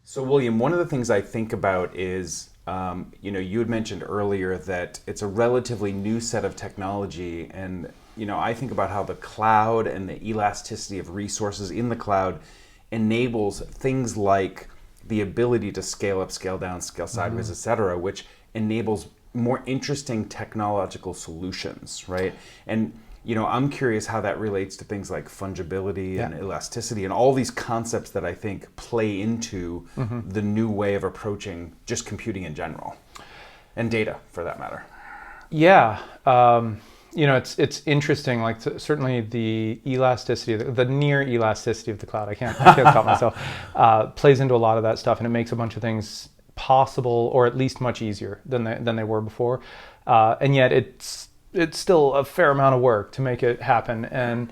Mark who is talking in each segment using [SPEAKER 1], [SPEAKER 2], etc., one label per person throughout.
[SPEAKER 1] So, William, one of the things I think about is, you had mentioned earlier that it's a relatively new set of technology, and I think about how the cloud and the elasticity of resources in the cloud enables things like the ability to scale up, scale down, scale sideways, et cetera, which enables more interesting technological solutions, right? And I'm curious how that relates to things like fungibility and elasticity and all these concepts that I think play into the new way of approaching just computing in general and data for that matter.
[SPEAKER 2] Yeah, it's interesting. Like certainly the elasticity, the near elasticity of the cloud. I can't stop myself. Plays into a lot of that stuff, and it makes a bunch of things possible, or at least much easier than they were before. And yet it's still a fair amount of work to make it happen. And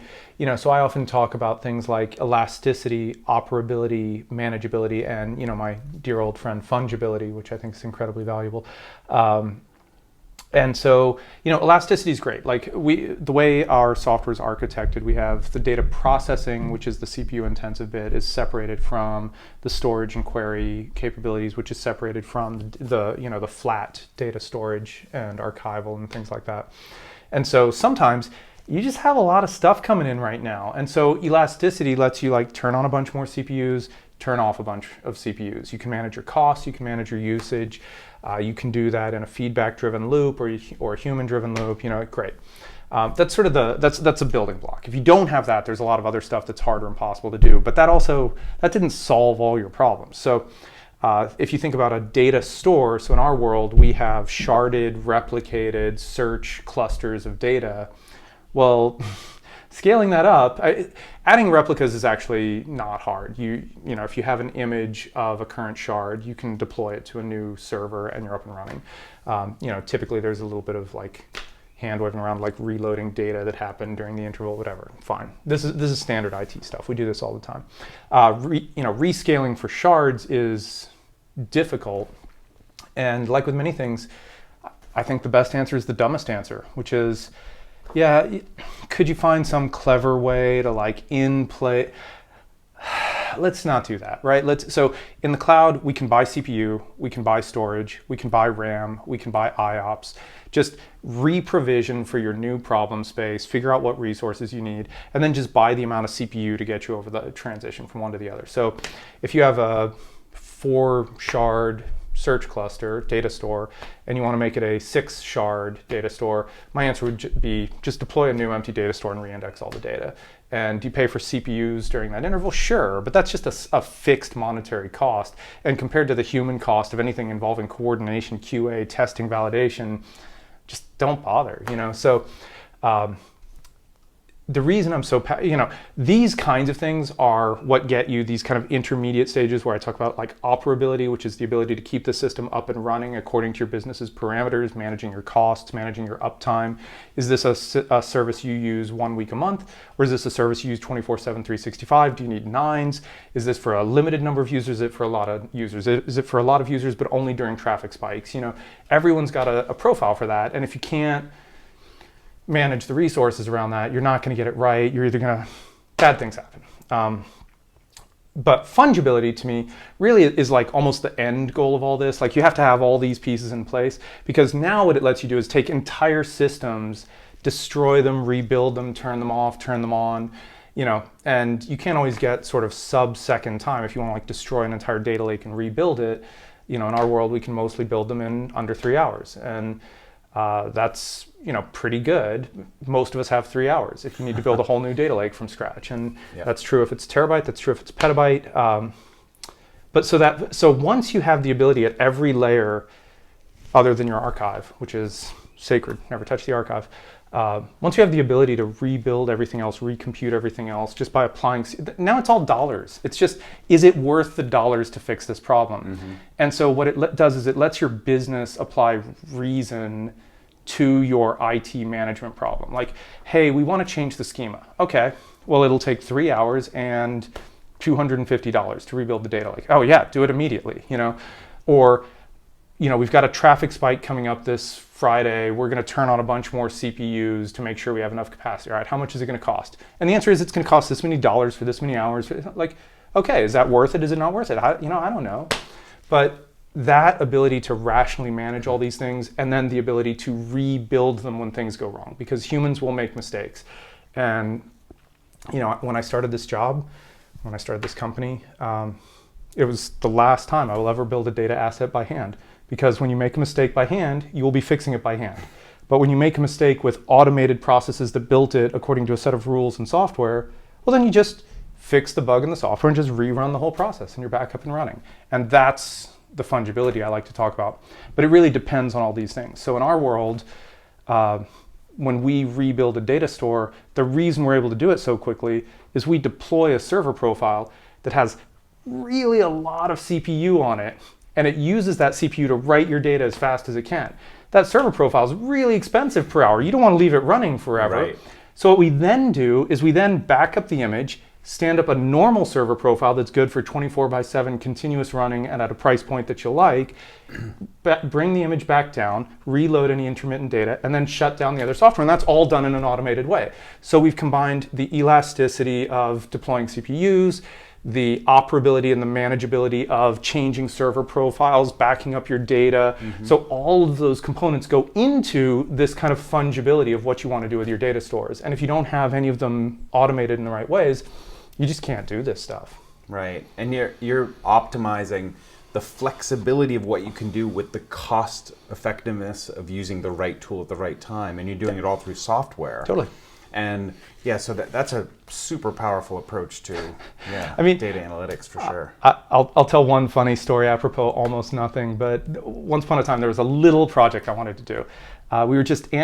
[SPEAKER 2] so I often talk about things like elasticity, operability, manageability, and my dear old friend fungibility, which I think is incredibly valuable. And so, elasticity is great. Like the way our software is architected, we have the data processing, which is the CPU intensive bit, is separated from the storage and query capabilities, which is separated from the flat data storage and archival and things like that. And so sometimes you just have a lot of stuff coming in right now. And so elasticity lets you turn on a bunch more CPUs, turn off a bunch of CPUs. You can manage your costs, you can manage your usage. You can do that in a feedback-driven loop or a human-driven loop. Great. That's sort of that's a building block. If you don't have that, there's a lot of other stuff that's harder and impossible to do. But that didn't solve all your problems. So if you think about a data store, so in our world we have sharded, replicated search clusters of data. Well, scaling that up, adding replicas is actually not hard. If you have an image of a current shard, you can deploy it to a new server and you're up and running. Typically there's a little bit of hand waving around, reloading data that happened during the interval, whatever. Fine. This is standard IT stuff. We do this all the time. Rescaling for shards is difficult, and like with many things, I think the best answer is the dumbest answer, which is, yeah, could you find some clever way to in play? Let's not do that, right? So in the cloud, we can buy CPU, we can buy storage, we can buy RAM, we can buy IOPS. Just re-provision for your new problem space, figure out what resources you need, and then just buy the amount of CPU to get you over the transition from one to the other. So if you have a 4-shard search cluster data store and you want to make it a 6-shard data store, my answer would be just deploy a new empty data store and reindex all the data. And do you pay for CPUs during that interval? Sure, but that's just a fixed monetary cost. And compared to the human cost of anything involving coordination, QA, testing, validation, just don't bother. So the reason I'm so, these kinds of things are what get you these kind of intermediate stages where I talk about operability, which is the ability to keep the system up and running according to your business's parameters, managing your costs, managing your uptime. Is this a service you use 1 week a month? Or is this a service you use 24/7, 365? Do you need nines? Is this for a limited number of users? Is it for a lot of users? Is it for a lot of users, but only during traffic spikes? Everyone's got a profile for that. And if you can't manage the resources around that, you're not going to get it right. You're either bad things happen. But fungibility to me really is almost the end goal of all this. You have to have all these pieces in place, because now what it lets you do is take entire systems, destroy them, rebuild them, turn them off, turn them on, and you can't always get sort of sub-second time if you want to destroy an entire data lake and rebuild it. In our world, we can mostly build them in under 3 hours. And that's pretty good. Most of us have 3 hours if you need to build a whole new data lake from scratch, and that's true if it's terabyte, that's true if it's petabyte. But so once you have the ability at every layer other than your archive, which is sacred, never touch the archive. Once you have the ability to rebuild everything else, recompute everything else, just by applying, now it's all dollars. It's just, is it worth the dollars to fix this problem? And so what it does is it lets your business apply reason to your IT management problem. Hey, we want to change the schema. Okay, well, it'll take 3 hours and $250 to rebuild the data lake. Oh yeah, do it immediately, Or, we've got a traffic spike coming up this Friday. We're going to turn on a bunch more CPUs to make sure we have enough capacity. All right, how much is it going to cost? And the answer is it's going to cost this many dollars for this many hours. Okay, is that worth it? Is it not worth it? I don't know. But that ability to rationally manage all these things, and then the ability to rebuild them when things go wrong, because humans will make mistakes. And when I started this job, when I started this company, it was the last time I will ever build a data asset by hand. Because when you make a mistake by hand, you will be fixing it by hand. But when you make a mistake with automated processes that built it according to a set of rules and software, well, then you just fix the bug in the software and just rerun the whole process, and you're back up and running. And that's the fungibility I like to talk about. But it really depends on all these things. So in our world, when we rebuild a data store, the reason we're able to do it so quickly is we deploy a server profile that has really a lot of CPU on it, and it uses that CPU to write your data as fast as it can. That server profile is really expensive per hour. You don't want to leave it running forever.
[SPEAKER 1] Right.
[SPEAKER 2] So what we then do is we then back up the image, stand up a normal server profile that's good for 24/7 continuous running and at a price point that you'll like, bring the image back down, reload any intermittent data, and then shut down the other software. And that's all done in an automated way. So we've combined the elasticity of deploying CPUs, the operability and the manageability of changing server profiles, backing up your data. So all of those components go into this kind of fungibility of what you want to do with your data stores. And if you don't have any of them automated in the right ways, you just can't do this stuff.
[SPEAKER 1] Right. And you're optimizing the flexibility of what you can do with the cost effectiveness of using the right tool at the right time. And you're doing it all through software.
[SPEAKER 2] Totally.
[SPEAKER 1] And yeah, so that's a super powerful approach to data analytics for sure.
[SPEAKER 2] I'll tell one funny story apropos almost nothing, but once upon a time there was a little project I wanted to do.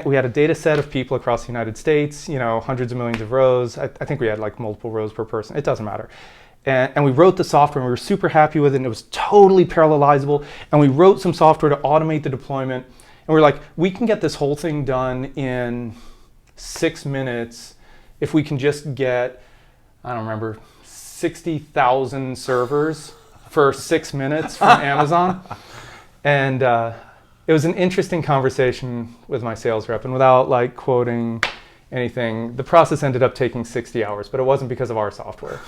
[SPEAKER 2] We had a data set of people across the United States, hundreds of millions of rows. I think we had like multiple rows per person. It doesn't matter. And we wrote the software and we were super happy with it, and it was totally parallelizable. And we wrote some software to automate the deployment. And we're like, we can get this whole thing done in 6 minutes if we can just get, I don't remember, 60,000 servers for 6 minutes from Amazon. And it was an interesting conversation with my sales rep, and without like quoting anything, the process ended up taking 60 hours, but it wasn't because of our software.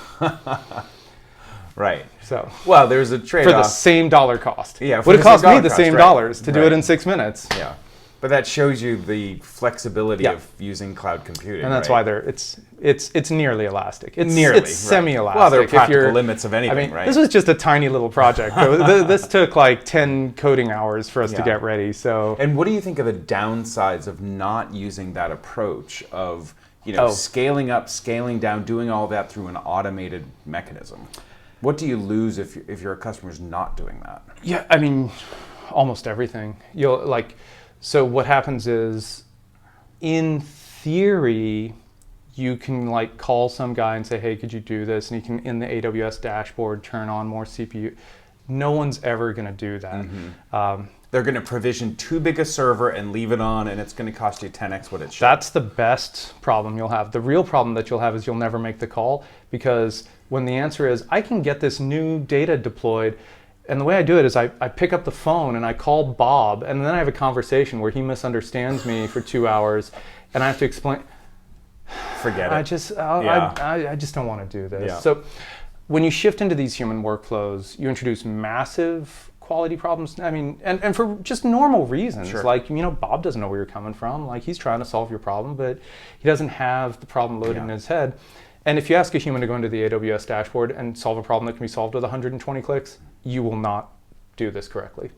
[SPEAKER 1] Right.
[SPEAKER 2] So,
[SPEAKER 1] well, there's a trade-off.
[SPEAKER 2] For the same dollar cost.
[SPEAKER 1] Yeah.
[SPEAKER 2] Would it cost me the same dollars to do it in 6 minutes?
[SPEAKER 1] Yeah. But that shows you the flexibility of using cloud computing.
[SPEAKER 2] And that's why it's nearly elastic.
[SPEAKER 1] It's
[SPEAKER 2] semi-elastic.
[SPEAKER 1] Well, there are practical limits of anything, right?
[SPEAKER 2] This was just a tiny little project. This took like 10 coding hours for us to get ready. So.
[SPEAKER 1] And what do you think are the downsides of not using that approach of scaling up, scaling down, doing all that through an automated mechanism? What do you lose if your customer's not doing that?
[SPEAKER 2] Yeah, I mean, almost everything. So what happens is, in theory, you can like call some guy and say, hey, could you do this? And he can, in the AWS dashboard, turn on more CPU. No one's ever going to do that.
[SPEAKER 1] They're going to provision too big a server and leave it on, and it's going to cost you 10x what it should.
[SPEAKER 2] That's the best problem you'll have. The real problem that you'll have is you'll never make the call, because when the answer is, I can get this new data deployed, and the way I do it is I pick up the phone and I call Bob, and then I have a conversation where he misunderstands me for 2 hours, and I have to explain.
[SPEAKER 1] Forget it.
[SPEAKER 2] I just don't want to do this.
[SPEAKER 1] Yeah.
[SPEAKER 2] So when you shift into these human workflows, you introduce massive quality problems. I mean, and for just normal reasons.
[SPEAKER 1] Sure.
[SPEAKER 2] Like, Bob doesn't know where you're coming from. Like, he's trying to solve your problem, but he doesn't have the problem loaded in his head. And if you ask a human to go into the AWS dashboard and solve a problem that can be solved with 120 clicks, you will not do this correctly.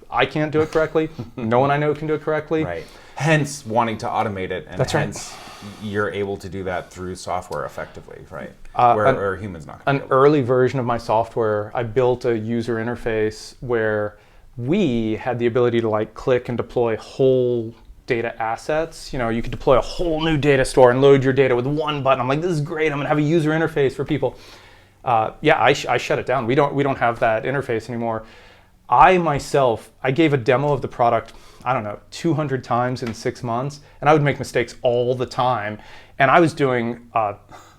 [SPEAKER 2] I can't do it correctly. No one I know can do it correctly.
[SPEAKER 1] Right. Hence wanting to automate it, and
[SPEAKER 2] That's
[SPEAKER 1] hence you're able to do that through software effectively, right? Where humans not going to.
[SPEAKER 2] An early version of my software, I built a user interface where we had the ability to like click and deploy whole data assets. You could deploy a whole new data store and load your data with one button. I'm like, this is great. I'm gonna have a user interface for people. I shut it down. We don't have that interface anymore. I gave a demo of the product, 200 times in 6 months, and I would make mistakes all the time. And I was doing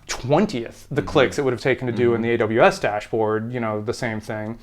[SPEAKER 2] 20th the clicks it would have taken to do in the AWS dashboard, the same thing.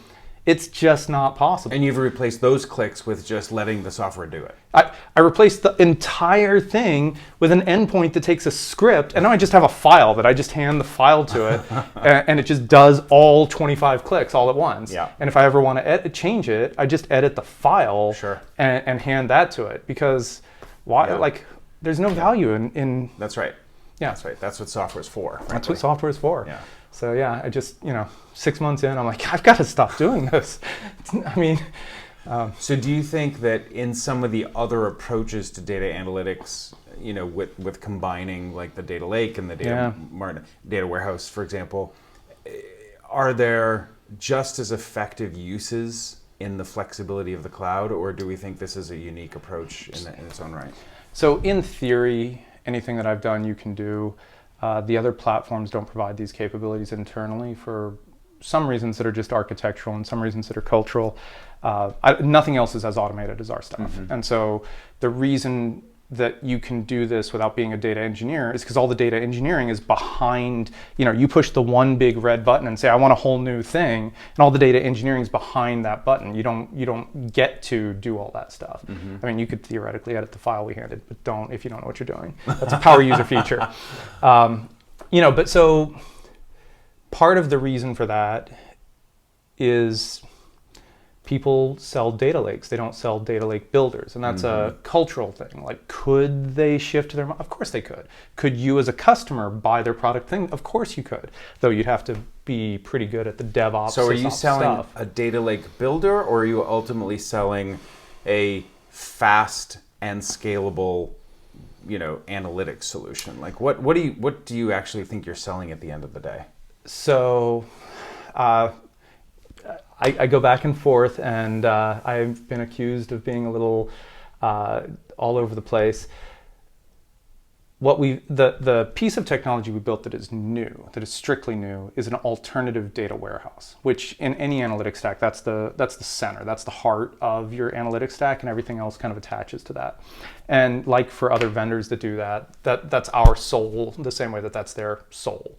[SPEAKER 2] It's just not possible.
[SPEAKER 1] And you've replaced those clicks with just letting the software do it.
[SPEAKER 2] I replaced the entire thing with an endpoint that takes a script, and now I just have a file that I just hand the file to it, and it just does all 25 clicks all at once.
[SPEAKER 1] Yeah.
[SPEAKER 2] And if I ever want to change it, I just edit the file
[SPEAKER 1] Sure.
[SPEAKER 2] and hand that to it, because why?
[SPEAKER 1] Yeah.
[SPEAKER 2] Like, there's no value in.
[SPEAKER 1] That's right.
[SPEAKER 2] Yeah.
[SPEAKER 1] That's right. That's what software's for. Frankly.
[SPEAKER 2] That's what software is for.
[SPEAKER 1] Yeah.
[SPEAKER 2] So yeah, I just 6 months in, I'm like, I've got to stop doing this. I mean.
[SPEAKER 1] So do you think that in some of the other approaches to data analytics, with combining like the data lake and the data warehouse, for example, are there just as effective uses in the flexibility of the cloud, or do we think this is a unique approach in its own right?
[SPEAKER 2] So in theory, anything that I've done, you can do. The other platforms don't provide these capabilities internally for some reasons that are just architectural and some reasons that are cultural. Nothing else is as automated as our stuff. Mm-hmm. And so the reason that you can do this without being a data engineer is because all the data engineering is behind, you push the one big red button and say, I want a whole new thing. And all the data engineering is behind that button. You don't get to do all that stuff. Mm-hmm. I mean, you could theoretically edit the file we handed, but don't if you don't know what you're doing. That's a power user feature. But so part of the reason for that is people sell data lakes. They don't sell data lake builders. And that's a cultural thing. Like, could they shift their... Of course they could. Could you as a customer buy their product thing? Of course you could. Though you'd have to be pretty good at the DevOps.
[SPEAKER 1] So are you selling
[SPEAKER 2] stuff.
[SPEAKER 1] a data lake builder, or are you ultimately selling a fast and scalable, analytics solution? Like, what do you actually think you're selling at the end of the day?
[SPEAKER 2] So I go back and forth, and I've been accused of being a little all over the place. The piece of technology we built that is new, that is strictly new, is an alternative data warehouse, which in any analytics stack, that's the center, that's the heart of your analytics stack, and everything else kind of attaches to that. And like for other vendors that do that's our soul, the same way that's their soul.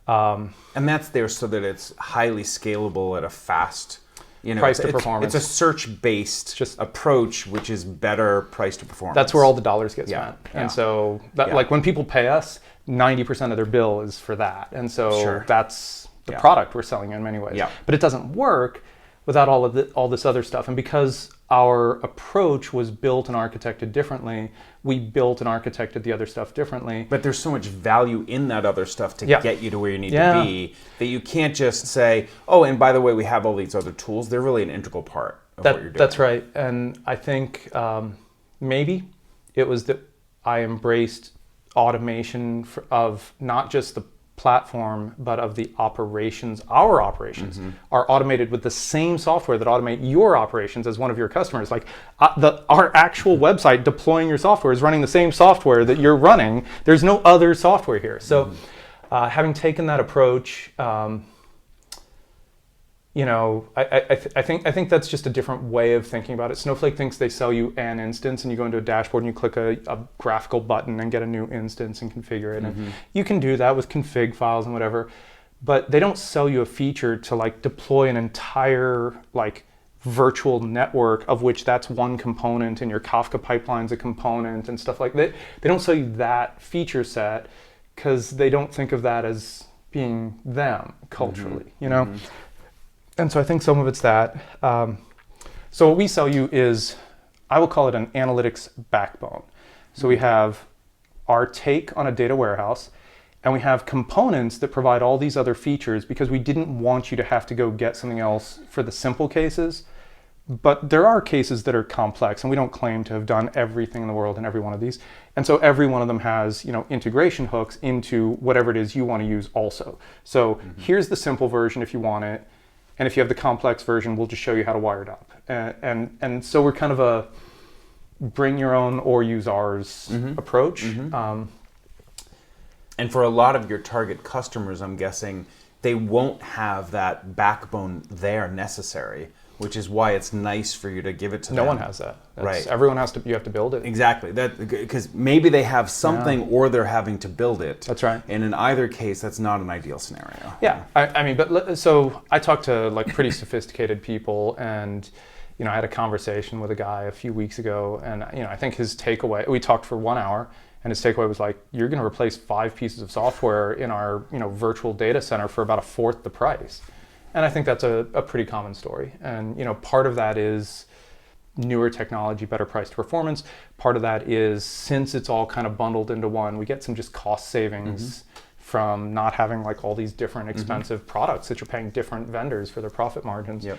[SPEAKER 1] And that's there so that it's highly scalable at a fast,
[SPEAKER 2] price to performance.
[SPEAKER 1] It's a search-based approach, which is better price to performance.
[SPEAKER 2] That's where all the dollars get spent.
[SPEAKER 1] Yeah.
[SPEAKER 2] And so, like when people pay us, 90% of their bill is for that. And so that's the product we're selling in many ways.
[SPEAKER 1] Yeah.
[SPEAKER 2] But it doesn't work without all this other stuff. And because our approach was built and architected differently, we built and architected the other stuff differently.
[SPEAKER 1] But there's so much value in that other stuff to get you to where you need to be that you can't just say, oh, and by the way, we have all these other tools. They're really an integral part of what you're doing. That's
[SPEAKER 2] right. And I think maybe it was that I embraced automation of not just the platform, but of the operations. Our operations are automated with the same software that automate your operations as one of your customers. Like our actual website deploying your software is running the same software that you're running. There's no other software here. So having taken that approach, I think that's just a different way of thinking about it. Snowflake thinks they sell you an instance, and you go into a dashboard and you click a graphical button and get a new instance and configure it. And you can do that with config files and whatever, but they don't sell you a feature to like deploy an entire like virtual network of which that's one component, and your Kafka pipeline's a component and stuff like that. They don't sell you that feature set because they don't think of that as being them culturally, And so I think some of it's that. So what we sell you is, I will call it an analytics backbone. So we have our take on a data warehouse, and we have components that provide all these other features because we didn't want you to have to go get something else for the simple cases. But there are cases that are complex, and we don't claim to have done everything in the world in every one of these. And so every one of them has, integration hooks into whatever it is you want to use also. So here's the simple version if you want it. And if you have the complex version, we'll just show you how to wire it up. And so we're kind of a bring your own or use ours approach.
[SPEAKER 1] And for a lot of your target customers, I'm guessing they won't have that backbone there necessary, which is why it's nice for you to give it to them.
[SPEAKER 2] No one has that.
[SPEAKER 1] Right.
[SPEAKER 2] Everyone has to. You have to build it.
[SPEAKER 1] Exactly. That because maybe they have something or they're having to build it.
[SPEAKER 2] That's right.
[SPEAKER 1] And in either case, that's not an ideal scenario.
[SPEAKER 2] Yeah. I mean, but so I talked to like pretty sophisticated people, and I had a conversation with a guy a few weeks ago, and I think his takeaway. We talked for 1 hour, and his takeaway was like, "You're going to replace 5 pieces of software in our virtual data center for about a fourth the price." And I think that's a pretty common story. And part of that is newer technology, better price to performance. Part of that is, since it's all kind of bundled into one, we get some just cost savings from not having like all these different expensive products that you're paying different vendors for their profit margins.
[SPEAKER 1] Yep.